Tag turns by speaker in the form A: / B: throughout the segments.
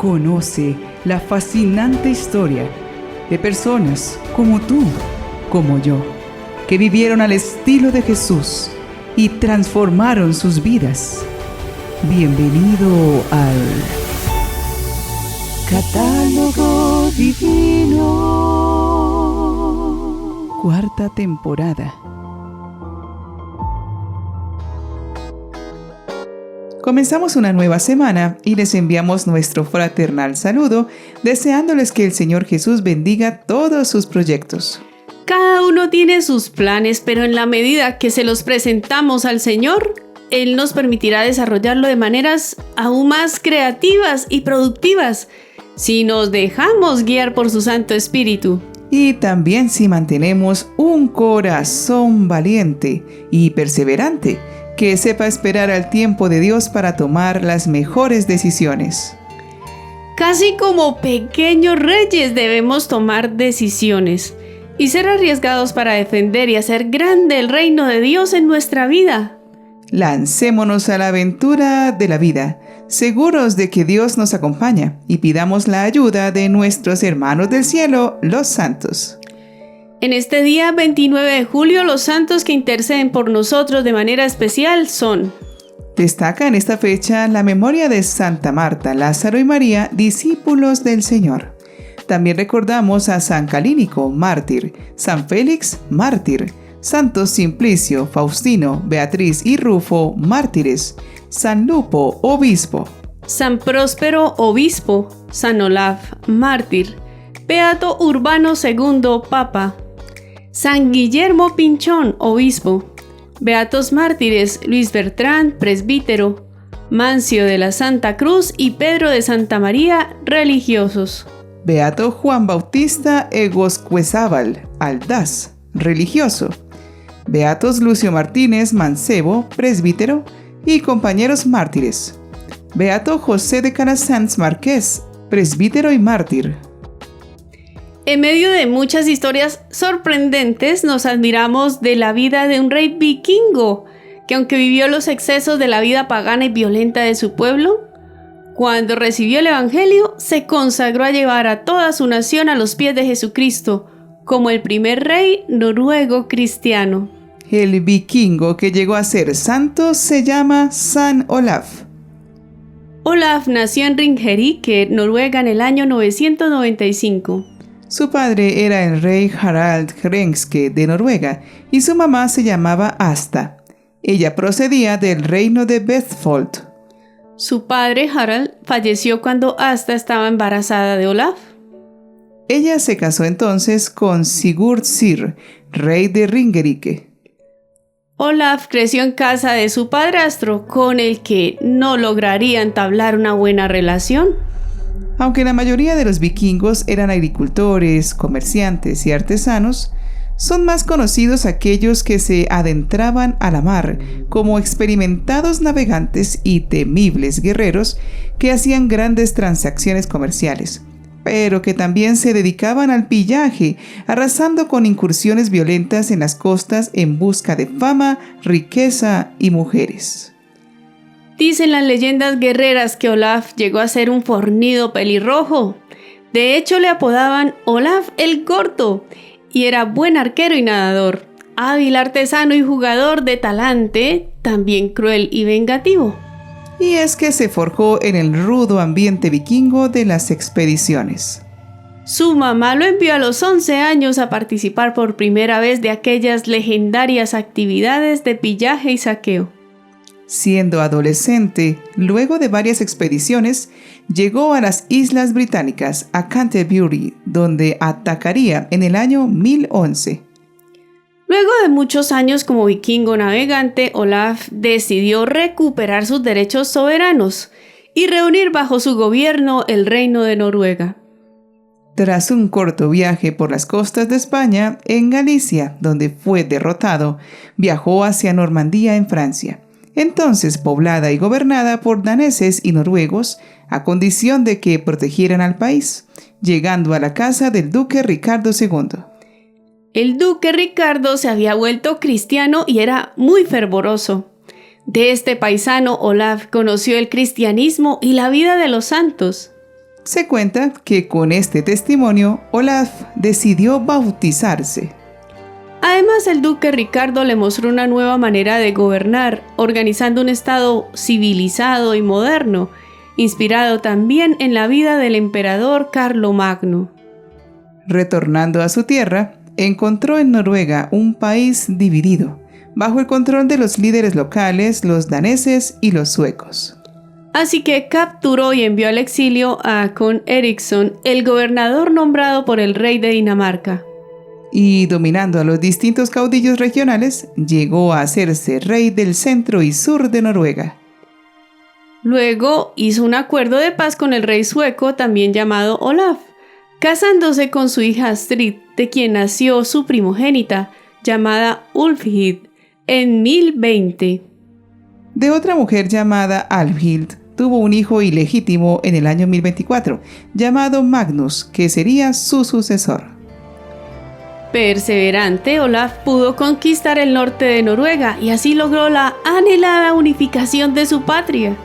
A: Conoce la fascinante historia de personas como tú, como yo, que vivieron al estilo de Jesús y transformaron sus vidas. Bienvenido al Catálogo Divino. Cuarta temporada. Comenzamos una nueva semana y les enviamos nuestro fraternal saludo, deseándoles que el Señor Jesús bendiga todos sus proyectos.
B: Cada uno tiene sus planes, pero en la medida que se los presentamos al Señor, Él nos permitirá desarrollarlo de maneras aún más creativas y productivas, si nos dejamos guiar por su Santo Espíritu.
A: Y también si mantenemos un corazón valiente y perseverante, que sepa esperar al tiempo de Dios para tomar las mejores decisiones.
B: Casi como pequeños reyes debemos tomar decisiones y ser arriesgados para defender y hacer grande el reino de Dios en nuestra vida.
A: Lancémonos a la aventura de la vida, seguros de que Dios nos acompaña, y pidamos la ayuda de nuestros hermanos del cielo, los santos.
B: En este día 29 de julio, los santos que interceden por nosotros de manera especial son:
A: Destaca en esta fecha la memoria de Santa Marta, Lázaro y María, discípulos del Señor. También recordamos a San Calínico, mártir, San Félix, mártir, Santos Simplicio, Faustino, Beatriz y Rufo, mártires, San Lupo, obispo,
B: San Próspero, obispo, San Olaf, mártir, Beato Urbano II, papa, San Guillermo Pinchón, obispo, Beatos mártires Luis Bertrán, presbítero, Mancio de la Santa Cruz y Pedro de Santa María, religiosos.
A: Beato Juan Bautista Egoscuezábal, Aldaz, religioso. Beatos Lucio Martínez Mancebo, presbítero y compañeros mártires. Beato José de Calasanz Marqués, presbítero y mártir.
B: En medio de muchas historias sorprendentes, nos admiramos de la vida de un rey vikingo, que aunque vivió los excesos de la vida pagana y violenta de su pueblo, cuando recibió el Evangelio, se consagró a llevar a toda su nación a los pies de Jesucristo, como el primer rey noruego cristiano.
A: El vikingo que llegó a ser santo se llama San Olaf.
B: Olaf nació en Ringerike, Noruega, en el año 995.
A: Su padre era el rey Harald Hrenske de Noruega y su mamá se llamaba Asta. Ella procedía del reino de Vestfold.
B: Su padre Harald falleció cuando Asta estaba embarazada de Olaf.
A: Ella se casó entonces con Sigurd Syr, rey de Ringerike.
B: Olaf creció en casa de su padrastro, con el que no lograría entablar una buena relación.
A: Aunque la mayoría de los vikingos eran agricultores, comerciantes y artesanos, son más conocidos aquellos que se adentraban a la mar como experimentados navegantes y temibles guerreros que hacían grandes transacciones comerciales, pero que también se dedicaban al pillaje, arrasando con incursiones violentas en las costas en busca de fama, riqueza y mujeres.
B: Dicen las leyendas guerreras que Olaf llegó a ser un fornido pelirrojo. De hecho, le apodaban Olaf el Gordo, y era buen arquero y nadador, hábil artesano y jugador de talante, también cruel y vengativo.
A: Y es que se forjó en el rudo ambiente vikingo de las expediciones.
B: Su mamá lo envió a los 11 años a participar por primera vez de aquellas legendarias actividades de pillaje y saqueo.
A: Siendo adolescente, luego de varias expediciones, llegó a las Islas Británicas, a Canterbury, donde atacaría en el año 1011.
B: Luego de muchos años como vikingo navegante, Olaf decidió recuperar sus derechos soberanos y reunir bajo su gobierno el reino de Noruega.
A: Tras un corto viaje por las costas de España, en Galicia, donde fue derrotado, viajó hacia Normandía en Francia, entonces poblada y gobernada por daneses y noruegos, a condición de que protegieran al país, llegando a la casa del duque Ricardo II.
B: El duque Ricardo se había vuelto cristiano y era muy fervoroso. De este paisano, Olaf conoció el cristianismo y la vida de los santos.
A: Se cuenta que con este testimonio, Olaf decidió bautizarse.
B: Además, el duque Ricardo le mostró una nueva manera de gobernar, organizando un estado civilizado y moderno, inspirado también en la vida del emperador Carlomagno.
A: Retornando a su tierra, encontró en Noruega un país dividido, bajo el control de los líderes locales, los daneses y los suecos.
B: Así que capturó y envió al exilio a Kon Eriksson, el gobernador nombrado por el rey de Dinamarca.
A: Y dominando a los distintos caudillos regionales, llegó a hacerse rey del centro y sur de Noruega.
B: Luego hizo un acuerdo de paz con el rey sueco, también llamado Olaf, casándose con su hija Astrid, de quien nació su primogénita, llamada Ulfhid, en 1020.
A: De otra mujer llamada Alfhild, tuvo un hijo ilegítimo en el año 1024, llamado Magnus, que sería su sucesor.
B: Perseverante, Olaf pudo conquistar el norte de Noruega y así logró la anhelada unificación de su patria.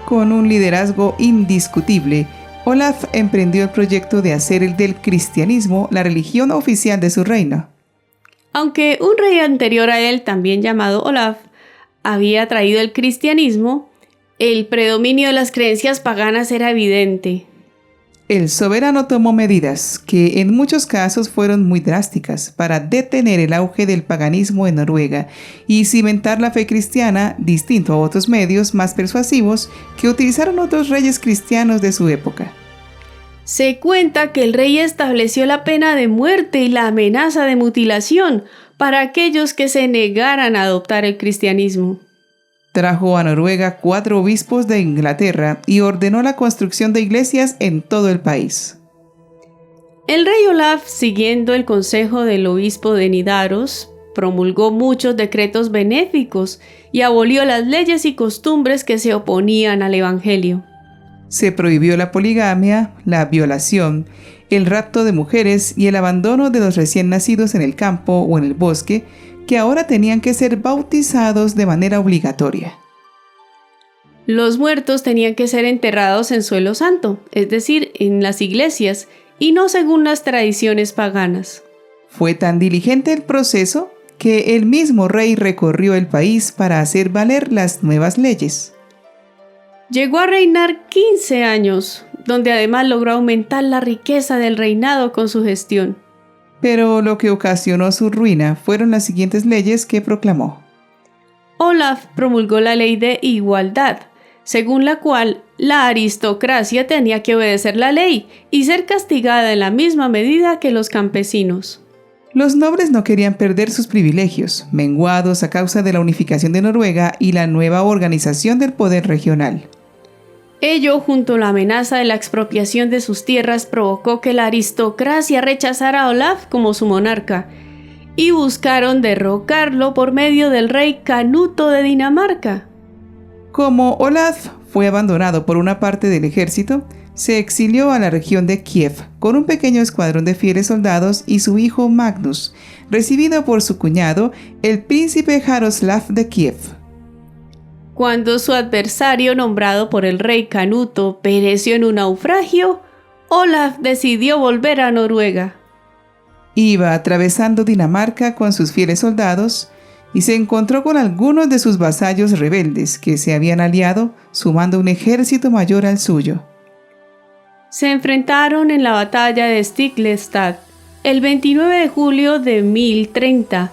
A: Con un liderazgo indiscutible, Olaf emprendió el proyecto de hacer del cristianismo la religión oficial de su reino.
B: Aunque un rey anterior a él, también llamado Olaf, había traído el cristianismo, el predominio de las creencias paganas era evidente.
A: El soberano tomó medidas que en muchos casos fueron muy drásticas para detener el auge del paganismo en Noruega y cimentar la fe cristiana, distinto a otros medios más persuasivos que utilizaron otros reyes cristianos de su época.
B: Se cuenta que el rey estableció la pena de muerte y la amenaza de mutilación para aquellos que se negaran a adoptar el cristianismo.
A: Trajo a Noruega 4 obispos de Inglaterra y ordenó la construcción de iglesias en todo el país.
B: El rey Olaf, siguiendo el consejo del obispo de Nidaros, promulgó muchos decretos benéficos y abolió las leyes y costumbres que se oponían al evangelio.
A: Se prohibió la poligamia, la violación, el rapto de mujeres y el abandono de los recién nacidos en el campo o en el bosque, que ahora tenían que ser bautizados de manera obligatoria.
B: Los muertos tenían que ser enterrados en suelo santo, es decir, en las iglesias, y no según las tradiciones paganas.
A: Fue tan diligente el proceso que el mismo rey recorrió el país para hacer valer las nuevas leyes.
B: Llegó a reinar 15 años, donde además logró aumentar la riqueza del reinado con su gestión.
A: Pero lo que ocasionó su ruina fueron las siguientes leyes que proclamó.
B: Olaf promulgó la ley de igualdad, según la cual la aristocracia tenía que obedecer la ley y ser castigada en la misma medida que los campesinos.
A: Los nobles no querían perder sus privilegios, menguados a causa de la unificación de Noruega y la nueva organización del poder regional.
B: Ello, junto a la amenaza de la expropiación de sus tierras, provocó que la aristocracia rechazara a Olaf como su monarca y buscaron derrocarlo por medio del rey Canuto de Dinamarca.
A: Como Olaf fue abandonado por una parte del ejército, se exilió a la región de Kiev con un pequeño escuadrón de fieles soldados y su hijo Magnus, recibido por su cuñado, el príncipe Jaroslav de Kiev.
B: Cuando su adversario, nombrado por el rey Canuto, pereció en un naufragio, Olaf decidió volver a Noruega.
A: Iba atravesando Dinamarca con sus fieles soldados y se encontró con algunos de sus vasallos rebeldes que se habían aliado, sumando un ejército mayor al suyo.
B: Se enfrentaron en la batalla de Stiklestad el 29 de julio de 1030,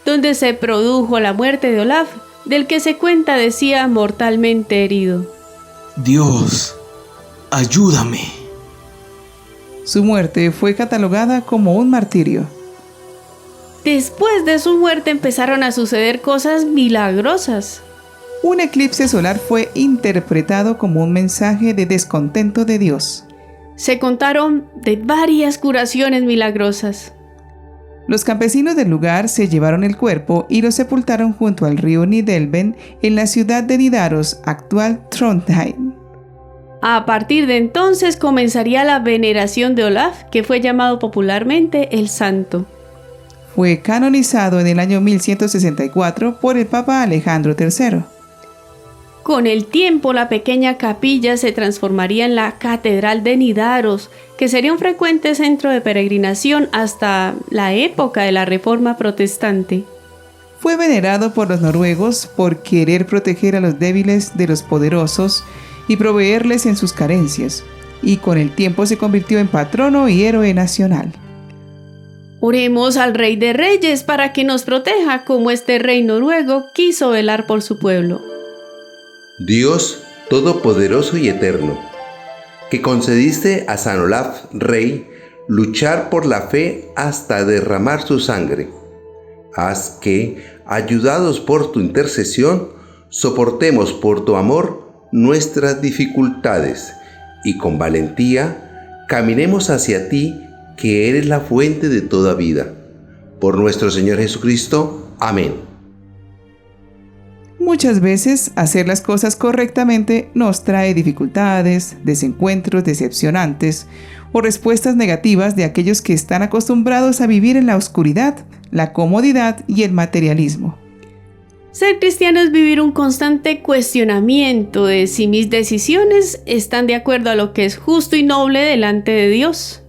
B: donde se produjo la muerte de Olaf, del que se cuenta decía mortalmente herido.
C: Dios, ayúdame.
A: Su muerte fue catalogada como un martirio.
B: Después de su muerte empezaron a suceder cosas milagrosas.
A: Un eclipse solar fue interpretado como un mensaje de descontento de Dios.
B: Se contaron de varias curaciones milagrosas.
A: Los campesinos del lugar se llevaron el cuerpo y lo sepultaron junto al río Nidelven en la ciudad de Nidaros, actual Trondheim.
B: A partir de entonces comenzaría la veneración de Olaf, que fue llamado popularmente el Santo.
A: Fue canonizado en el año 1164 por el Papa Alejandro III.
B: Con el tiempo, la pequeña capilla se transformaría en la Catedral de Nidaros, que sería un frecuente centro de peregrinación hasta la época de la Reforma Protestante.
A: Fue venerado por los noruegos por querer proteger a los débiles de los poderosos y proveerles en sus carencias, y con el tiempo se convirtió en patrono y héroe nacional.
B: Oremos al Rey de Reyes para que nos proteja como este rey noruego quiso velar por su pueblo.
D: Dios Todopoderoso y Eterno, que concediste a San Olaf, rey, luchar por la fe hasta derramar su sangre, haz que, ayudados por tu intercesión, soportemos por tu amor nuestras dificultades y con valentía caminemos hacia ti, que eres la fuente de toda vida. Por nuestro Señor Jesucristo. Amén.
A: Muchas veces hacer las cosas correctamente nos trae dificultades, desencuentros decepcionantes o respuestas negativas de aquellos que están acostumbrados a vivir en la oscuridad, la comodidad y el materialismo.
B: Ser cristiano es vivir un constante cuestionamiento de si mis decisiones están de acuerdo a lo que es justo y noble delante de Dios.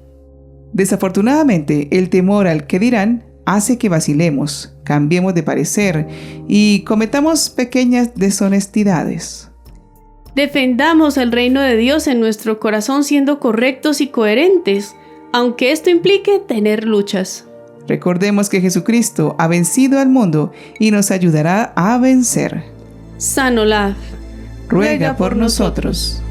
A: Desafortunadamente, el temor al que dirán hace que vacilemos, cambiemos de parecer y cometamos pequeñas deshonestidades.
B: Defendamos el reino de Dios en nuestro corazón siendo correctos y coherentes, aunque esto implique tener luchas.
A: Recordemos que Jesucristo ha vencido al mundo y nos ayudará a vencer.
B: San Olaf,
A: Ruega por nosotros.